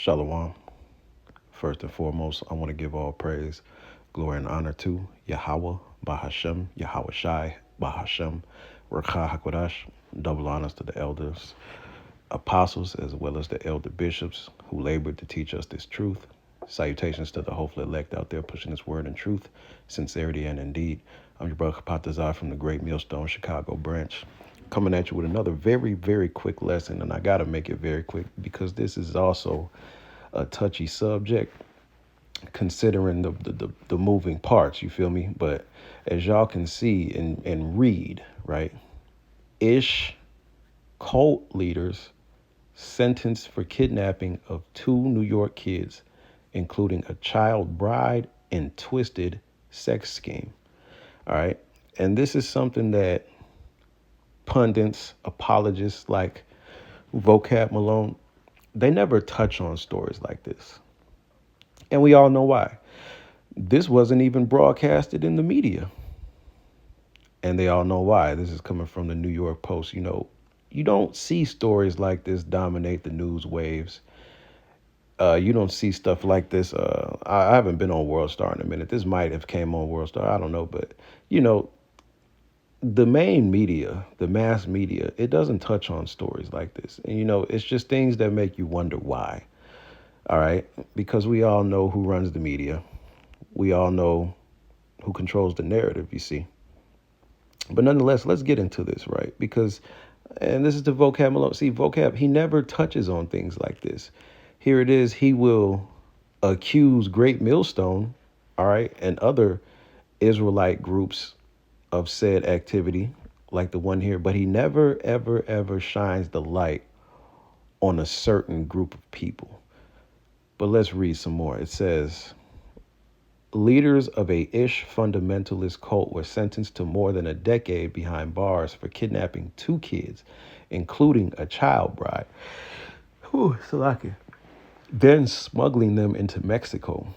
Shalom. First and foremost, I want to give all praise, glory, and honor to Yahweh, Bahashem, Yahweh Shai, Bahashem, Rakha HaKodash. Double honors to the elders, apostles, as well as the elder bishops who labored to teach us this truth. Salutations to the hopeful elect out there pushing this word in truth, sincerity, and indeed. I'm your brother Patazar from the Great Millstone Chicago branch, coming at you with another very, very quick lesson. And I got to make it very quick because this is also a touchy subject considering the moving parts, you feel me? But as y'all can see and read, right, ish cult leaders sentenced for kidnapping of two New York kids, including a child bride and twisted sex scheme. All right. And this is something that pundits, apologists like Vocab Malone, they never touch on stories like this. And we all know why. This wasn't even broadcasted in the media. And they all know why. This is coming from the New York Post. You don't see stories like this dominate the news waves. You don't see stuff like this. I haven't been on World Star in a minute. This might have came on World Star. I don't know. But, the main media, the mass media, it doesn't touch on stories like this. And, it's just things that make you wonder why. All right. Because we all know who runs the media. We all know who controls the narrative, you see. But nonetheless, let's get into this, right? Because, and this is the Vocab Malone. See, Vocab, he never touches on things like this. Here it is. He will accuse Great Millstone, all right, and other Israelite groups of said activity, like the one here. But he never, ever, ever shines the light on a certain group of people. But let's read some more. It says, leaders of a Ish fundamentalist cult were sentenced to more than a decade behind bars for kidnapping two kids, including a child bride. Whew, Salaki. Then smuggling them into Mexico.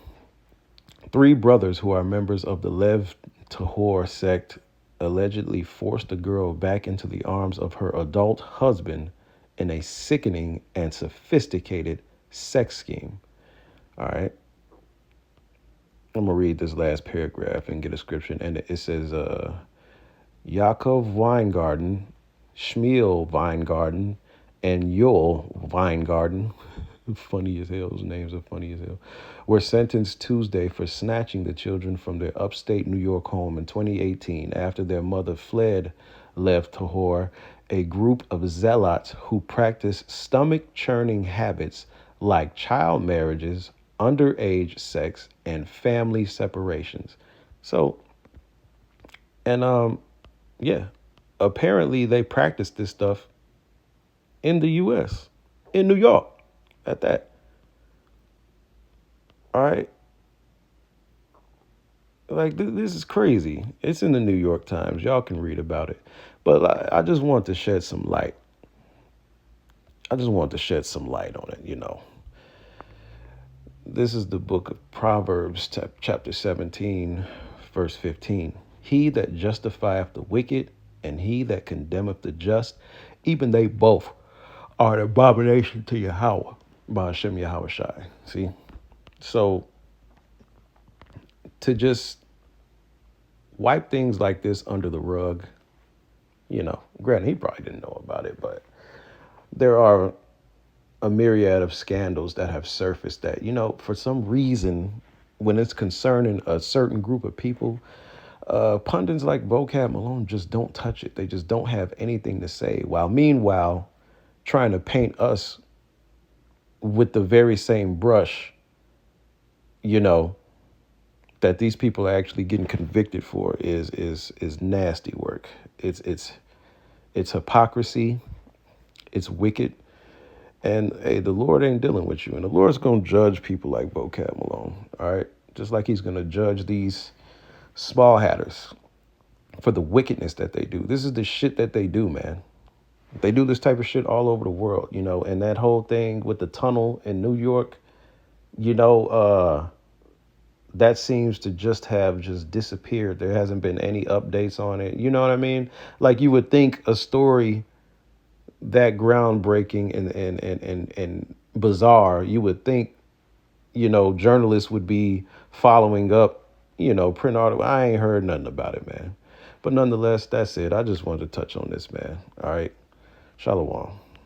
Three brothers who are members of the Lev Tahor sect allegedly forced the girl back into the arms of her adult husband in a sickening and sophisticated sex scheme. All right. I'm going to read this last paragraph and get a description. And it says, Yaakov Weingarten, Shmuel Weingarten, and Yoel Weingarten, funny as hell, those names are funny as hell, were sentenced Tuesday for snatching the children from their upstate New York home in 2018 after their mother fled Lev Tahor, a group of zealots who practice stomach-churning habits like child marriages, underage sex, and family separations. So, and yeah, apparently they practice this stuff in the U.S., in New York, at that. All right. Like, this is crazy. It's in the New York Times. Y'all can read about it. But I just want to shed some light. I just want to shed some light on it. This is the book of Proverbs, chapter 17, verse 15. He that justifieth the wicked and he that condemneth the just, even they both are an abomination to Yahweh, by Hashem Yahweh Shai. See? So, to just wipe things like this under the rug, granted, he probably didn't know about it, but there are a myriad of scandals that have surfaced that, for some reason, when it's concerning a certain group of people, pundits like Vocab Malone just don't touch it. They just don't have anything to say. While meanwhile, trying to paint us with the very same brush, that these people are actually getting convicted for is nasty work. It's hypocrisy. It's wicked. And hey, the Lord ain't dealing with you. And the Lord's going to judge people like Vocab Malone. All right. Just like he's going to judge these small hatters for the wickedness that they do. This is the shit that they do, man. They do this type of shit all over the world, and that whole thing with the tunnel in New York, that seems to just have disappeared. There hasn't been any updates on it. You know what I mean? Like, you would think a story that groundbreaking and bizarre. You would think, journalists would be following up, print article. I ain't heard nothing about it, man. But nonetheless, that's it. I just wanted to touch on this, man. All right. Shalom.